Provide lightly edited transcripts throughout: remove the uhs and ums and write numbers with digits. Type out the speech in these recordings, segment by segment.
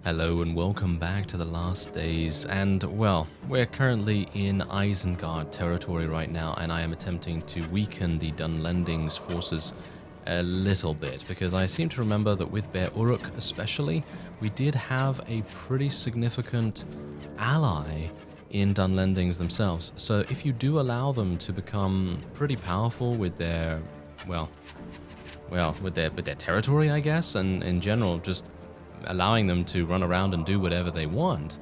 Hello and welcome back to the last days, and well, we're currently in Isengard territory right now, and I am attempting to weaken the Dunlending's forces a little bit, because I seem to remember that with Bear Uruk especially, we did have a pretty significant ally in Dunlendings themselves. So if you do allow them to become pretty powerful with their, with their territory, I guess, and in general, just allowing them to run around and do whatever they want,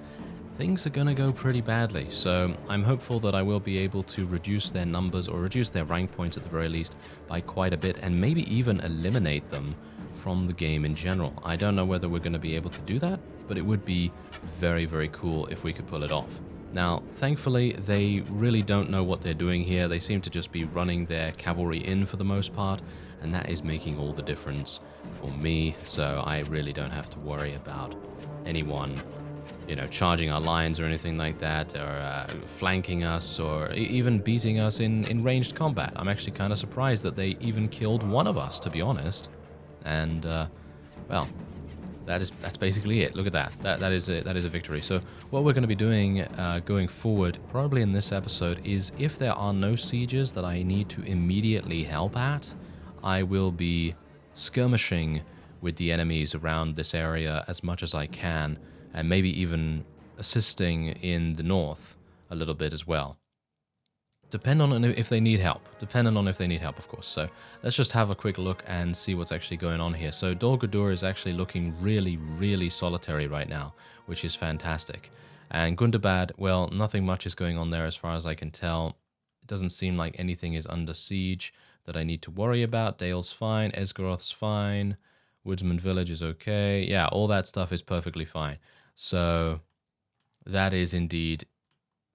things are going to go pretty badly. So I'm hopeful that I will be able to reduce their numbers, or reduce their rank points at the very least, by quite a bit, and maybe even eliminate them from the game in general. I don't know whether we're going to be able to do that, but it would be very, very cool if we could pull it off. Now, thankfully, they really don't know what they're doing here. They seem to just be running their cavalry in for the most part, and that is making all the difference for me, so I really don't have to worry about anyone, charging our lines or anything like that, or flanking us, or even beating us in ranged combat. I'm actually kind of surprised that they even killed one of us, to be honest. And, well, that's basically it. Look at that. That is a victory. So what we're going to be doing going forward, probably in this episode, is if there are no sieges that I need to immediately help at, I will be skirmishing with the enemies around this area as much as I can, and maybe even assisting in the north a little bit as well. Depending on if they need help. Of course. So let's just have a quick look and see what's actually going on here. So Dol Guldur is actually looking really, really solitary right now, which is fantastic. And Gundabad, well, nothing much is going on there as far as I can tell. It doesn't seem like anything is under siege that I need to worry about. Dale's fine, Esgaroth's fine, Woodsman Village is okay. Yeah, all that stuff is perfectly fine. So that is indeed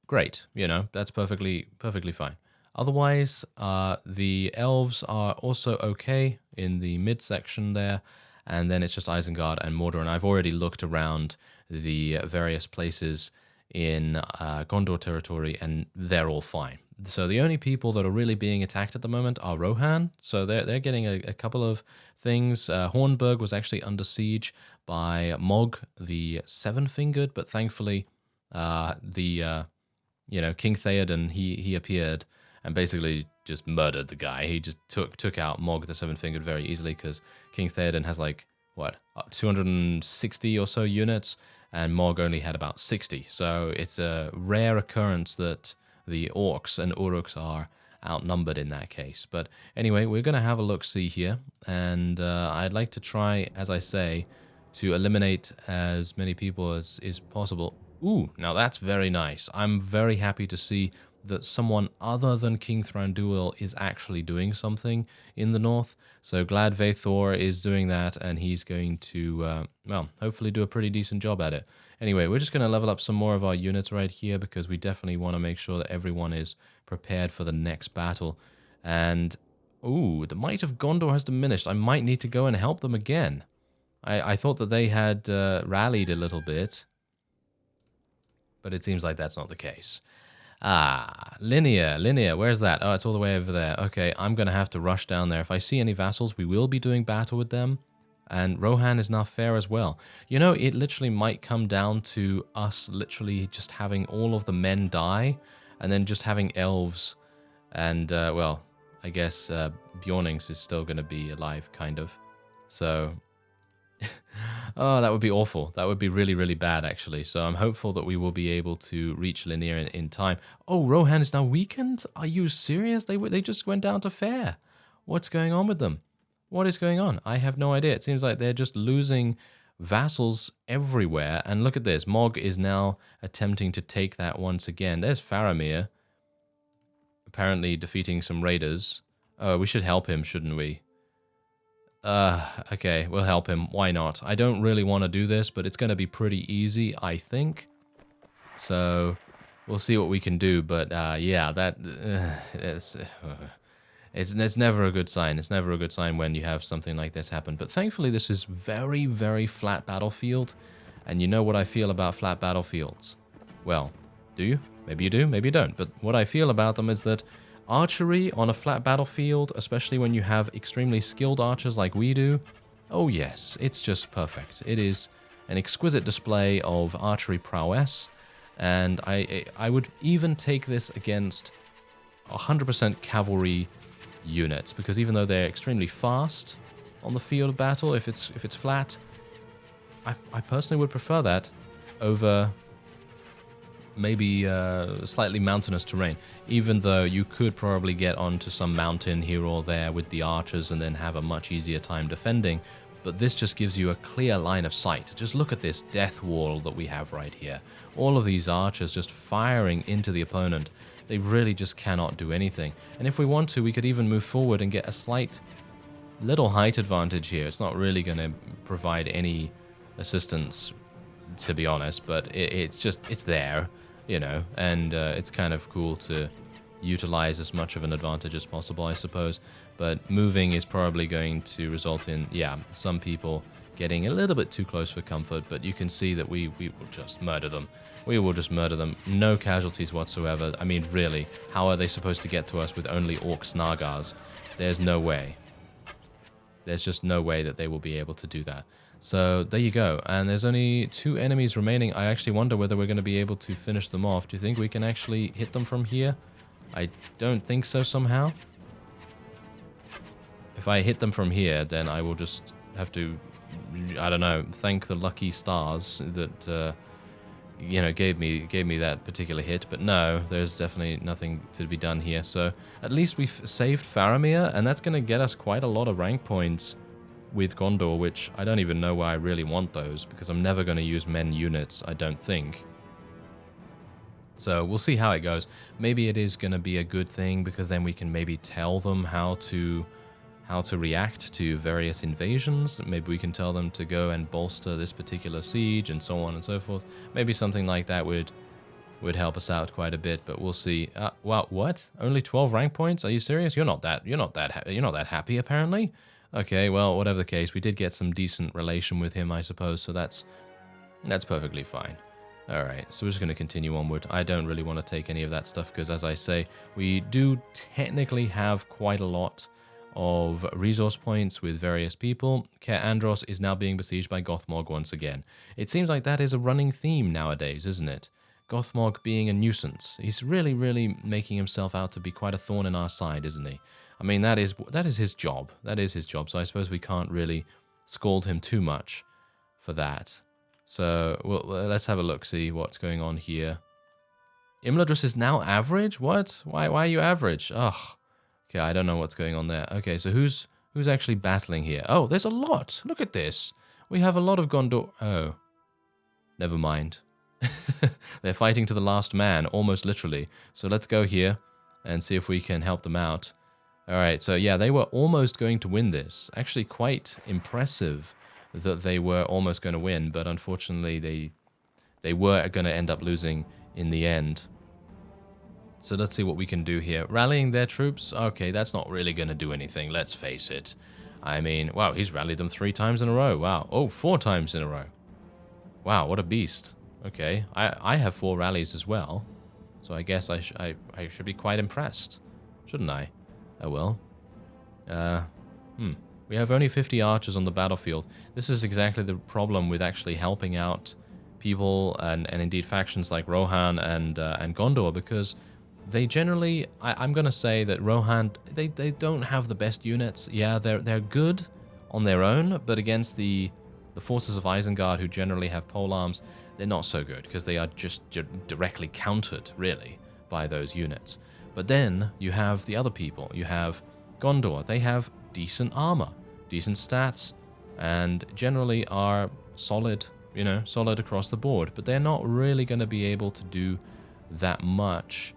great. That's perfectly fine. Otherwise, the elves are also okay in the midsection there, and then it's just Isengard and Mordor, and I've already looked around the various places in Gondor territory, and they're all fine. So the only people that are really being attacked at the moment are Rohan. So they're getting a couple of things. Hornburg was actually under siege by Mog the Seven-Fingered, but thankfully King Theoden, he appeared and basically just murdered the guy. He just took out Mog the Seven-Fingered very easily, because King Theoden has 260 or so units, and Mog only had about 60. So it's a rare occurrence that the Orcs and Uruks are outnumbered in that case. But anyway, we're going to have a look-see here, and I'd like to try, as I say, to eliminate as many people as is possible. Ooh, now that's very nice. I'm very happy to see that someone other than King Thranduil is actually doing something in the north. So glad Vaethor is doing that, and he's going to, hopefully do a pretty decent job at it. Anyway, we're just going to level up some more of our units right here, because we definitely want to make sure that everyone is prepared for the next battle. And, ooh, the might of Gondor has diminished. I might need to go and help them again. I thought that they had rallied a little bit, but it seems like that's not the case. Linear, where's that? Oh, it's all the way over there. Okay, I'm going to have to rush down there. If I see any vassals, we will be doing battle with them. And Rohan is now fair as well. It literally might come down to us literally just having all of the men die, and then just having elves. And, I guess Bjornings is still going to be alive, kind of. So, oh, that would be awful. That would be really, really bad, actually. So I'm hopeful that we will be able to reach Linear in time. Oh, Rohan is now weakened? Are you serious? They just went down to fair. What's going on with them? What is going on? I have no idea. It seems like they're just losing vassals everywhere. And look at this. Mog is now attempting to take that once again. There's Faramir, apparently defeating some raiders. Oh, we should help him, shouldn't we? Okay, we'll help him. Why not? I don't really want to do this, but it's going to be pretty easy, I think. So, we'll see what we can do. But, yeah, it's never a good sign. It's never a good sign when you have something like this happen. But thankfully, this is very, very flat battlefield. And you know what I feel about flat battlefields. Well, do you? Maybe you do, maybe you don't. But what I feel about them is that archery on a flat battlefield, especially when you have extremely skilled archers like we do, oh yes, it's just perfect. It is an exquisite display of archery prowess, and I would even take this against 100% cavalry units, because even though they're extremely fast on the field of battle, if it's flat, I personally would prefer that over maybe slightly mountainous terrain, even though you could probably get onto some mountain here or there with the archers and then have a much easier time defending. But this just gives you a clear line of sight. Just look at this death wall that we have right here. All of these archers just firing into the opponent. They really just cannot do anything. And if we want to, we could even move forward and get a slight little height advantage here. It's not really going to provide any assistance, to be honest, but it's there, you know, and it's kind of cool to utilize as much of an advantage as possible, I suppose. But moving is probably going to result in, yeah, some people getting a little bit too close for comfort, but you can see that we will just murder them. We will just murder them. No casualties whatsoever. I mean, really, how are they supposed to get to us with only Orc Snagars? There's no way. There's just no way that they will be able to do that. So there you go. And there's only 2 enemies remaining. I actually wonder whether we're going to be able to finish them off. Do you think we can actually hit them from here? I don't think so somehow. If I hit them from here, then I will just have to, I don't know, thank the lucky stars that, you know, gave me that particular hit. But no, there's definitely nothing to be done here. So at least we've saved Faramir, and that's going to get us quite a lot of rank points with Gondor, which I don't even know why I really want those, because I'm never going to use men units, I don't think. So we'll see how it goes. Maybe it is going to be a good thing, because then we can maybe tell them how to react to various invasions. Maybe we can tell them to go and bolster this particular siege and so on and so forth. Maybe something like that would help us out quite a bit, but we'll see. Wow, what? Only 12 rank points? Are you serious? You're not that happy apparently. Okay, well, whatever the case, we did get some decent relation with him, I suppose, so that's perfectly fine. Alright, so we're just going to continue onward. I don't really want to take any of that stuff, because as I say, we do technically have quite a lot of resource points with various people. Caer Andros is now being besieged by GOTHMOG once again. It seems like that is a running theme nowadays, isn't it? GOTHMOG being a nuisance. He's really, really making himself out to be quite a thorn in our side, isn't he? I mean, that is his job. That is his job, so I suppose we can't really scold him too much for that. So, well, let's have a look, see what's going on here. Imladris is now average? What? Why are you average? Ugh. Okay, I don't know what's going on there. Okay, so who's actually battling here? Oh, there's a lot. Look at this. We have a lot of Gondor. Oh, never mind. They're fighting to the last man, almost literally. So let's go here and see if we can help them out. All right, so yeah, they were almost going to win this. Actually, quite impressive that they were almost going to win, but unfortunately they were going to end up losing in the end. So let's see what we can do here. Rallying their troops? Okay, that's not really going to do anything, let's face it. I mean, wow, he's rallied them 3 times in a row. Wow. Oh, 4 times in a row. Wow, what a beast. Okay, I have 4 rallies as well. So I guess I should be quite impressed, shouldn't I? Oh well. We have only 50 archers on the battlefield. This is exactly the problem with actually helping out people and indeed factions like Rohan and Gondor, because they generally, I'm going to say that Rohan, they don't have the best units. Yeah, they're good on their own, but against the forces of Isengard, who generally have polearms, they're not so good, because they are just directly countered, really, by those units. But then you have the other people. You have Gondor. They have decent armor, decent stats, and generally are solid, you know, solid across the board. But they're not really going to be able to do that much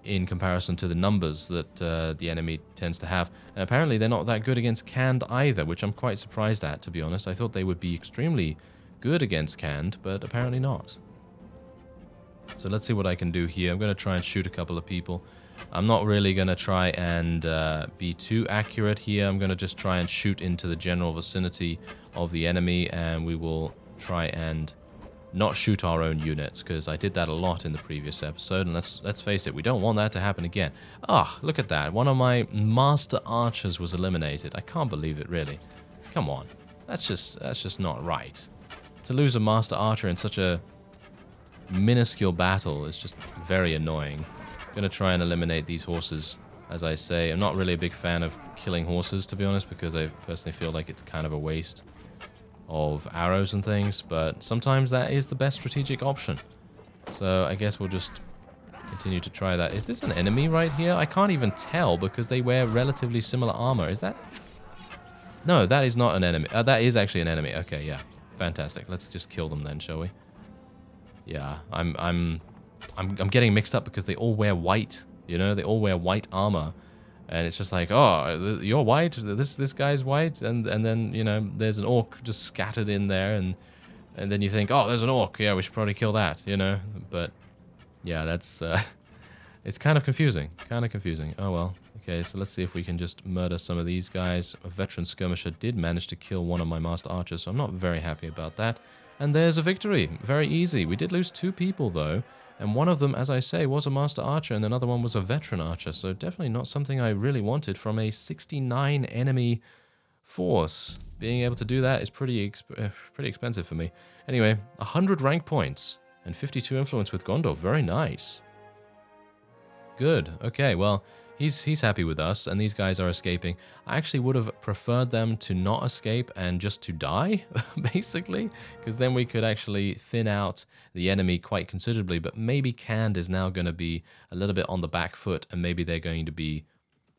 in comparison to the numbers that the enemy tends to have. And apparently they're not that good against Canned either, which I'm quite surprised at, to be honest. I thought they would be extremely good against Canned, but apparently not. So let's see what I can do here. I'm going to try and shoot a couple of people. I'm not really going to try and be too accurate here. I'm going to just try and shoot into the general vicinity of the enemy, and we will try and not shoot our own units, because I did that a lot in the previous episode, and let's face it, we don't want that to happen again. Ah, look at that. One of my master archers was eliminated. I can't believe it, really. Come on. That's just not right. to lose a Master Archer in such a minuscule battle is just very annoying. I'm going to try and eliminate these horses, as I say. I'm not really a big fan of killing horses, to be honest, because I personally feel like it's kind of a waste of arrows and things, but sometimes that is the best strategic option. So I guess we'll just continue to try that. Is this an enemy right here? I can't even tell because they wear relatively similar armor. Is that... No, that is not an enemy. That is actually an enemy. Okay, yeah. Fantastic. Let's just kill them then, shall we? Yeah, I'm getting mixed up because they all wear white, you know? They all wear white armor. And it's just like, oh, you're white, this guy's white, and then, you know, there's an orc just scattered in there, and then you think, oh, there's an orc, yeah, we should probably kill that, you know? But, yeah, that's, it's kind of confusing, Oh, well, okay, so let's see if we can just murder some of these guys. A veteran skirmisher did manage to kill one of my master archers, so I'm not very happy about that. And there's a victory, very easy. We did lose 2 people, though. And one of them, as I say, was a Master Archer, and another one was a Veteran Archer, so definitely not something I really wanted from a 69 enemy force. Being able to do that is pretty expensive for me. Anyway, 100 rank points and 52 influence with Gondor. Very nice. Good. Okay, well, he's happy with us, and these guys are escaping. I actually would have preferred them to not escape and just to die, basically, because then we could actually thin out the enemy quite considerably, but maybe Cand is now going to be a little bit on the back foot, and maybe they're going to be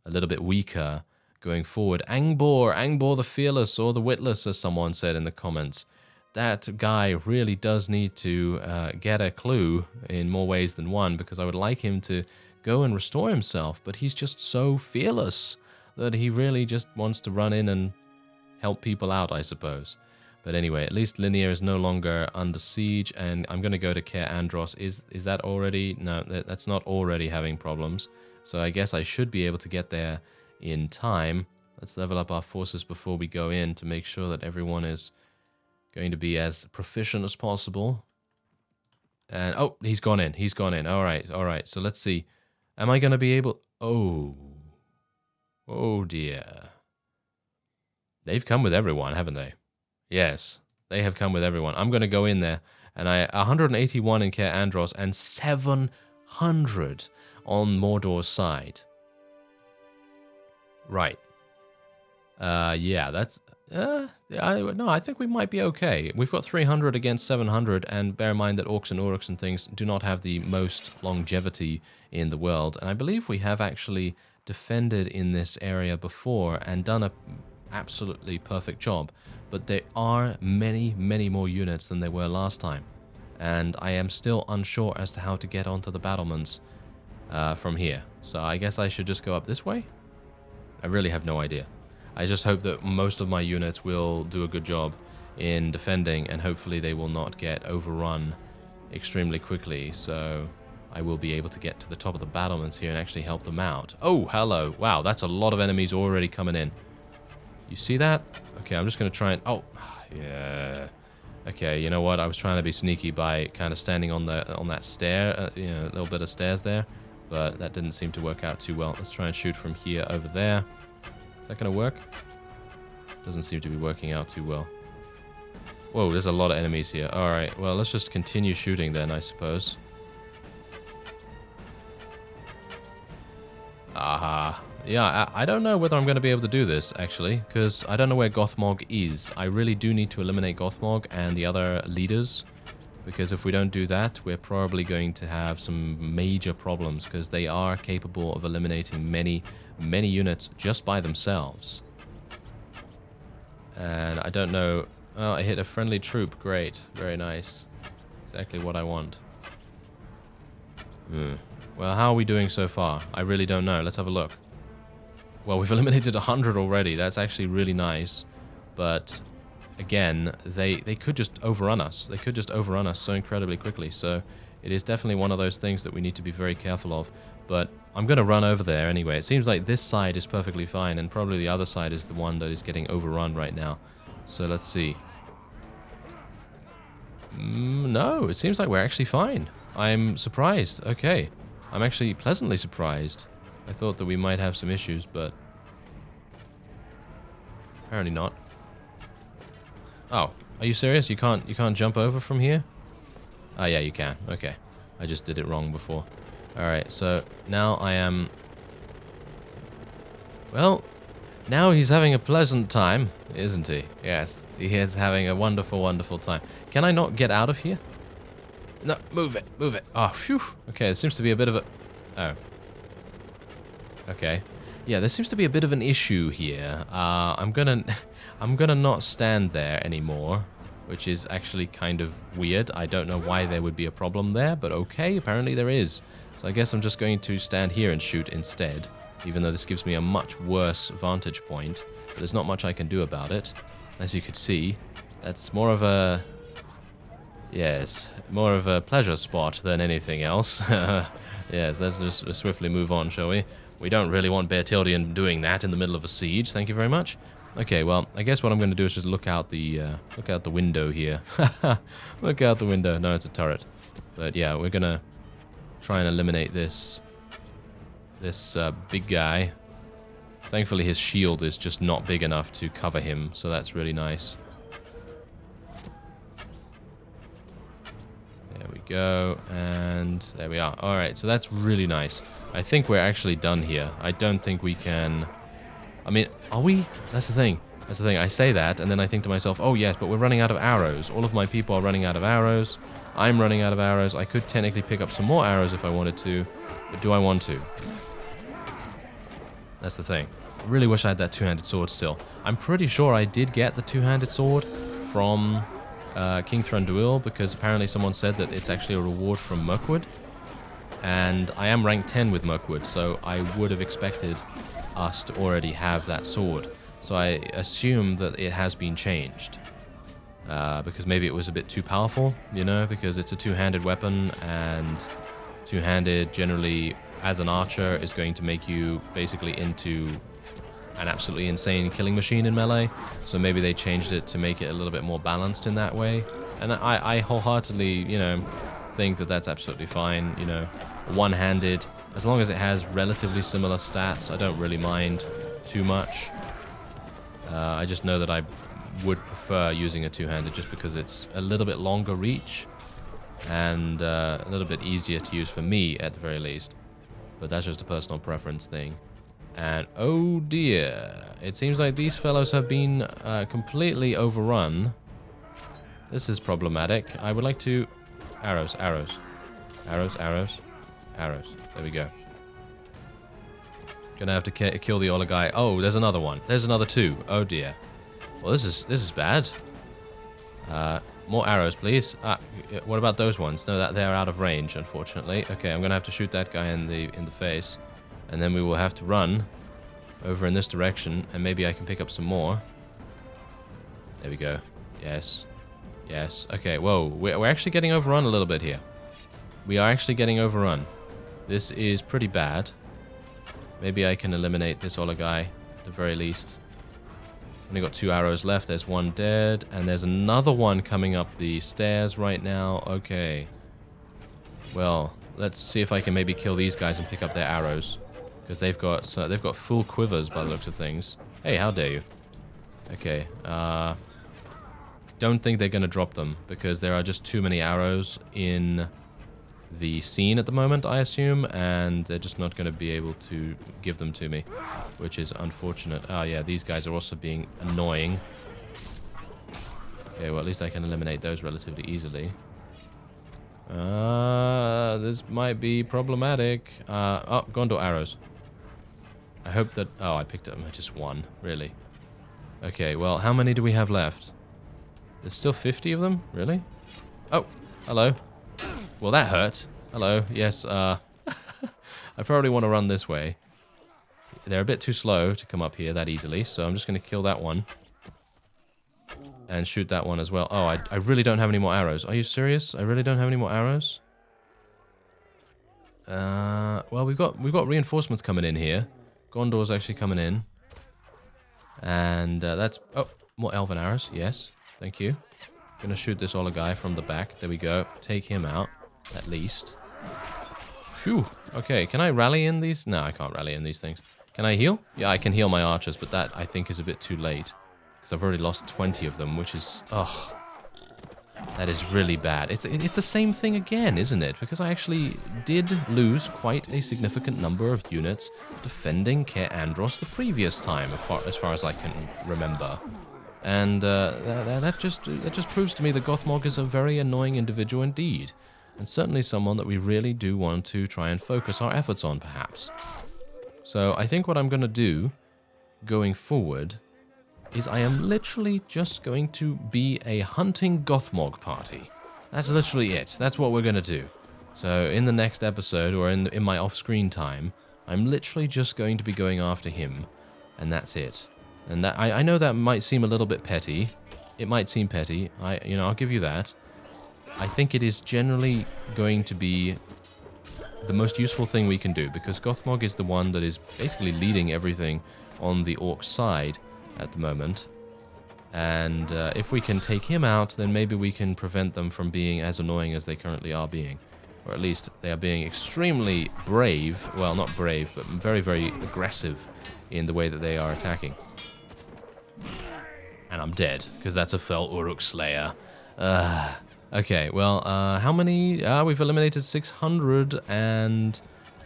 a little bit weaker going forward. Angbor the Fearless, or the Witless, as someone said in the comments. That guy really does need to get a clue in more ways than one, because I would like him to go and restore himself, but he's just so fearless that he really just wants to run in and help people out, I suppose. But anyway, at least Linear is no longer under siege, and I'm going to go to Caer Andros. Is that already... No, that's not already having problems. So I guess I should be able to get there in time. Let's level up our forces before we go in to make sure that everyone is going to be as proficient as possible. And, oh, he's gone in. All right. So let's see. Am I going to be able... Oh dear. They've come with everyone, haven't they? Yes, they have come with everyone. I'm going to go in there, and 181 in Caer Andros and 700 on Mordor's side. Right. Yeah, that's... no, I think we might be okay. We've got 300 against 700, and bear in mind that Orcs and Uruks and things do not have the most longevity in the world. And I believe we have actually defended in this area before and done a absolutely perfect job. But there are many, many more units than there were last time. And I am still unsure as to how to get onto the battlements from here. So I guess I should just go up this way? I really have no idea. I just hope that most of my units will do a good job in defending, and hopefully they will not get overrun extremely quickly, so I will be able to get to the top of the battlements here and actually help them out. Oh, hello. Wow, that's a lot of enemies already coming in. You see that? Okay, I'm just going to try and... Oh, yeah. Okay, you know what? I was trying to be sneaky by kind of standing on that stair, you know, a little bit of stairs there, but that didn't seem to work out too well. Let's try and shoot from here over there. Is that going to work? Doesn't seem to be working out too well. Whoa, there's a lot of enemies here. Alright, well, let's just continue shooting then, I suppose. Aha. Yeah, I don't know whether I'm going to be able to do this, actually, because I don't know where GOTHMOG is. I really do need to eliminate GOTHMOG and the other leaders, because if we don't do that, we're probably going to have some major problems, because they are capable of eliminating many units just by themselves. And I don't know... Oh, I hit a friendly troop. Great. Very nice. Exactly what I want. Well, how are we doing so far? I really don't know. Let's have a look. Well, we've eliminated 100 already. That's actually really nice. But, again, they could just overrun us. They could just overrun us so incredibly quickly. So, it is definitely one of those things that we need to be very careful of. But I'm going to run over there anyway. It seems like this side is perfectly fine, and probably the other side is the one that is getting overrun right now. So let's see. No, it seems like we're actually fine. I'm surprised. Okay. I'm actually pleasantly surprised. I thought that we might have some issues, but apparently not. Oh, Are you serious? You can't jump over from here? Oh, yeah, you can. Okay. I just did it wrong before. Alright, so now I am... Well, now he's having a pleasant time, isn't he? Yes, he is having a wonderful, wonderful time. Can I not get out of here? No, move it, move it. Oh, phew. Okay, there seems to be a bit of a... Oh. Okay. Yeah, there seems to be a bit of an issue here. I'm gonna not stand there anymore, which is actually kind of weird. I don't know why there would be a problem there, but okay, apparently there is. So I guess I'm just going to stand here and shoot instead, even though this gives me a much worse vantage point. But there's not much I can do about it. As you could see, that's more of a... Yes, more of a pleasure spot than anything else. Yes, let's just swiftly move on, shall we? We don't really want Beartildien doing that in the middle of a siege, thank you very much. Okay, well, I guess what I'm going to do is just look out the window here. Look out the window. No, it's a turret. But yeah, we're going to try and eliminate this big guy. Thankfully, his shield is just not big enough to cover him, so that's really nice. There we go, and there we are. Alright, so that's really nice. I think we're actually done here. I don't think we can... I mean, are we? That's the thing. That's the thing. I say that, and then I think to myself, oh yes, but we're running out of arrows. All of my people are running out of arrows. I'm running out of arrows. I could technically pick up some more arrows if I wanted to, but do I want to? That's the thing. I really wish I had that two-handed sword still. I'm pretty sure I did get the two-handed sword from King Thranduil, because apparently someone said that it's actually a reward from Mirkwood. And I am rank 10 with Mirkwood, so I would have expected us to already have that sword. So I assume that it has been changed. Because maybe it was a bit too powerful, you know, because it's a two-handed weapon, and two-handed generally, as an archer, is going to make you basically into an absolutely insane killing machine in melee. So maybe they changed it to make it a little bit more balanced in that way. And I wholeheartedly, you know, think that that's absolutely fine, you know. One-handed, as long as it has relatively similar stats, I don't really mind too much. I just know that I would prefer using a two-handed just because it's a little bit longer reach and a little bit easier to use for me at the very least. But that's just a personal preference thing. And oh dear, it seems like these fellows have been completely overrun. This is problematic. I would like to... Arrows, arrows. Arrows, arrows, arrows. There we go. Gonna have to kill the Uruk-hai. Oh, there's another one. There's another two. Oh dear. Well, this is bad. More arrows, please. What about those ones? No, they're out of range, unfortunately. Okay, I'm gonna have to shoot that guy in the face, and then we will have to run over in this direction, and maybe I can pick up some more. There we go. Yes. Yes. Okay, whoa. We're actually getting overrun a little bit here. We are actually getting overrun. This is pretty bad. Maybe I can eliminate this Uruk-hai at the very least. Only got 2 arrows left. There's one dead, and there's another one coming up the stairs right now. Okay. Well, let's see if I can maybe kill these guys and pick up their arrows, because they've got full quivers by the looks of things. Hey, how dare you? Okay. Don't think they're gonna drop them because there are just too many arrows in the scene at the moment, I assume, and they're just not going to be able to give them to me, which is unfortunate. Oh yeah, these guys are also being annoying. Okay, well at least I can eliminate those relatively easily. This might be problematic. Oh, Gondor arrows. I hope that... Oh, I picked up just one, really. Okay, well, how many do we have left? There's still 50 of them? Really? Oh, hello. Well, that hurt. Hello. Yes, I probably want to run this way. They're a bit too slow to come up here that easily, so I'm just going to kill that one. And shoot that one as well. Oh, I really don't have any more arrows. Are you serious? I really don't have any more arrows? Well, we've got reinforcements coming in here. Gondor's actually coming in. And that's... Oh, more elven arrows. Yes. Thank you. Gonna shoot this Uruk-hai from the back. There we go. Take him out, at least. Phew. Okay, can I rally in these? No, I can't rally in these things. Can I heal? Yeah, I can heal my archers, but that, I think, is a bit too late. Because I've already lost 20 of them, which is... Ugh. That is really bad. It's the same thing again, isn't it? Because I actually did lose quite a significant number of units defending Caer Andros the previous time, as far as I can remember. And that just proves to me that GOTHMOG is a very annoying individual indeed. And certainly someone that we really do want to try and focus our efforts on, perhaps. So I think what I'm going to do, going forward, is I am literally just going to be a hunting GOTHMOG party. That's literally it. That's what we're going to do. So in the next episode, or in my off-screen time, I'm literally just going to be going after him. And that's it. And that, I know that might seem a little bit petty. It might seem petty. I'll give you that. I think it is generally going to be the most useful thing we can do, because GOTHMOG is the one that is basically leading everything on the Orc side at the moment. And if we can take him out, then maybe we can prevent them from being as annoying as they currently are being. Or at least they are being extremely brave. Well, not brave, but very, very aggressive in the way that they are attacking. And I'm dead, because that's a Fel Uruk Slayer. Okay, well, how many? We've eliminated 600, and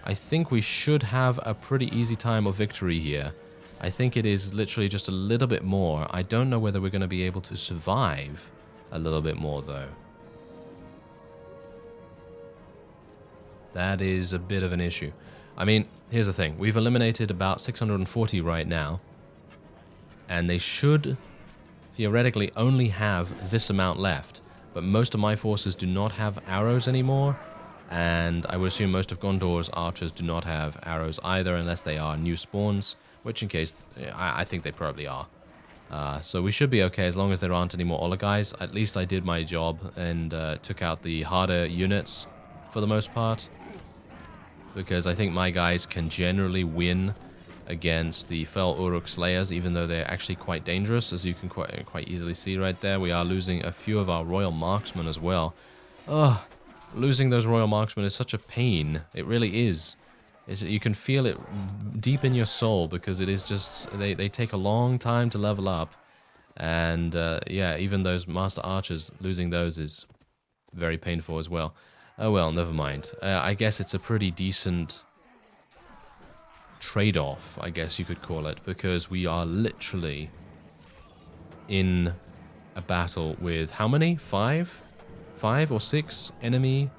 I think we should have a pretty easy time of victory here. I think it is literally just a little bit more. I don't know whether we're going to be able to survive a little bit more, though. That is a bit of an issue. I mean, here's the thing. We've eliminated about 640 right now, and they should theoretically only have this amount left. But most of my forces do not have arrows anymore, and I would assume most of Gondor's archers do not have arrows either, unless they are new spawns, which in case, I think they probably are. So we should be okay as long as there aren't any more Ologais. At least I did my job and took out the harder units for the most part, because I think my guys can generally win against the Fel Uruk Slayers, even though they're actually quite dangerous, as you can quite easily see right there. We are losing a few of our Royal Marksmen as well. Ugh, losing those Royal Marksmen is such a pain. It really is. You can feel it deep in your soul, because it is just, they take a long time to level up. And yeah, even those Master Archers, losing those is very painful as well. Oh well, never mind. I guess it's a pretty decent trade-off, I guess you could call it, because we are literally in a battle with how many? Five or six enemy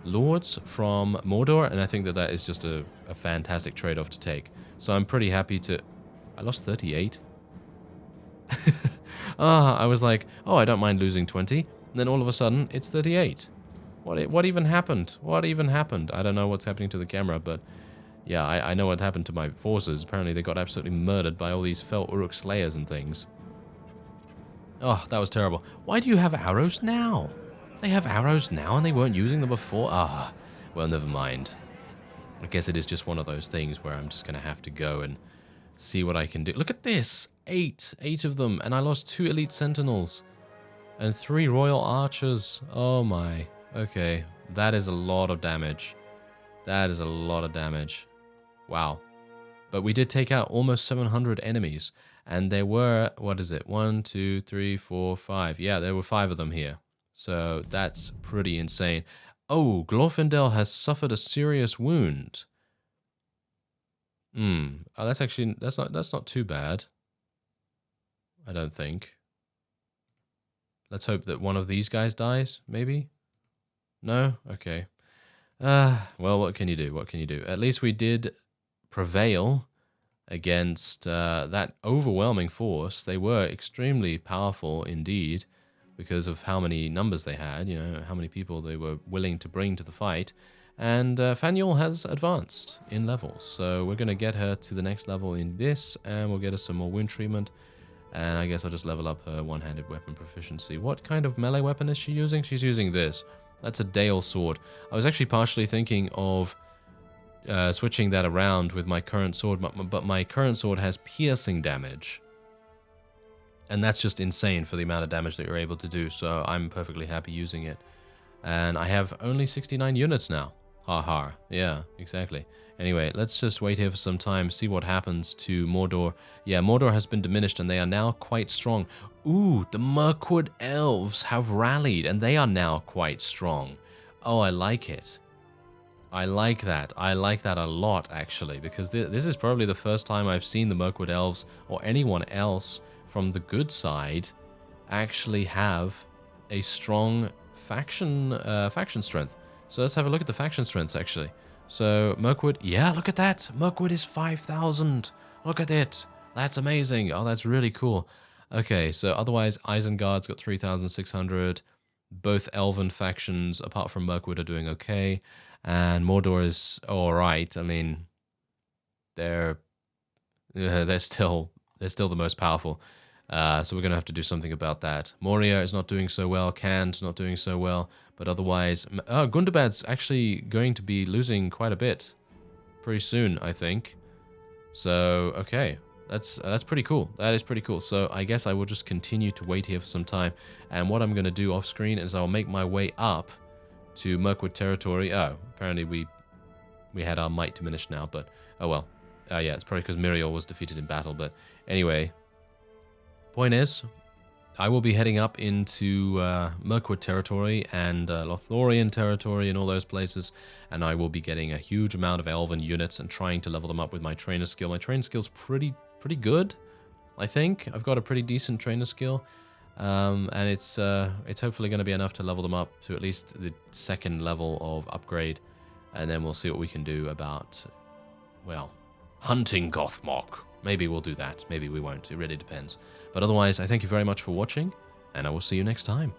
lords from Mordor, and I think that is just a fantastic trade-off to take. So I'm pretty happy to... I lost 38. I was like, oh, I don't mind losing 20. And then all of a sudden, it's 38. What even happened? What even happened? I don't know what's happening to the camera, but yeah, I know what happened to my forces. Apparently they got absolutely murdered by all these Fel Uruk Slayers and things. Oh, that was terrible. Why do you have arrows now? They have arrows now and they weren't using them before? Ah, well, never mind. I guess it is just one of those things where I'm just going to have to go and see what I can do. Look at this! 8 of them, and I lost 2 elite sentinels and 3 royal archers. Oh my. Okay, that is a lot of damage. That is a lot of damage. Wow. But we did take out almost 700 enemies, and there were, what is it, 1, 2, 3, 4, 5. Yeah, there were 5 of them here. So that's pretty insane. Oh, Glorfindel has suffered a serious wound. Oh, that's actually, that's not too bad. I don't think. Let's hope that one of these guys dies, maybe? No? Okay. Well, what can you do? What can you do? At least we did prevail against that overwhelming force. They were extremely powerful indeed, because of how many numbers they had, you know, how many people they were willing to bring to the fight. And Faniel has advanced in levels, so we're going to get her to the next level in this, and we'll get her some more wound treatment. And I guess I'll just level up her one-handed weapon proficiency. What kind of melee weapon is she using? She's using this. That's a Dale sword. I was actually partially thinking of switching that around with my current sword, but my current sword has piercing damage. And that's just insane for the amount of damage that you're able to do, so I'm perfectly happy using it. And I have only 69 units now. Ha ha. Yeah, exactly. Anyway, let's just wait here for some time, see what happens to Mordor. Yeah, Mordor has been diminished and they are now quite strong. Ooh, the Mirkwood elves have rallied and they are now quite strong. Oh, I like it. I like that. I like that a lot, actually, because this is probably the first time I've seen the Mirkwood elves or anyone else from the good side actually have a strong faction strength. So let's have a look at the faction strengths, actually. So Mirkwood, yeah, look at that. Mirkwood is 5,000. Look at it. That's amazing. Oh, that's really cool. Okay, so otherwise Isengard's got 3,600. Both Elven factions, apart from Mirkwood, are doing okay. And Mordor is all right. I mean, they're still the most powerful. So we're going to have to do something about that. Moria is not doing so well. Canned not doing so well. But otherwise, Gundabad's actually going to be losing quite a bit pretty soon, I think. So, okay. That's pretty cool. That is pretty cool. So I guess I will just continue to wait here for some time. And what I'm going to do off screen is I'll make my way up to Mirkwood territory. Oh, apparently we had our might diminished now, but oh well. Yeah, it's probably because Miriel was defeated in battle. But anyway, point is, I will be heading up into Mirkwood territory and Lothlorien territory and all those places, and I will be getting a huge amount of Elven units and trying to level them up with my trainer skill. My trainer skill's pretty good, I think. I've got a pretty decent trainer skill, and it's hopefully going to be enough to level them up to at least the second level of upgrade, and then we'll see what we can do about, well, hunting GOTHMOG. Maybe we'll do that. Maybe we won't. It really depends. But otherwise, I thank you very much for watching, and I will see you next time.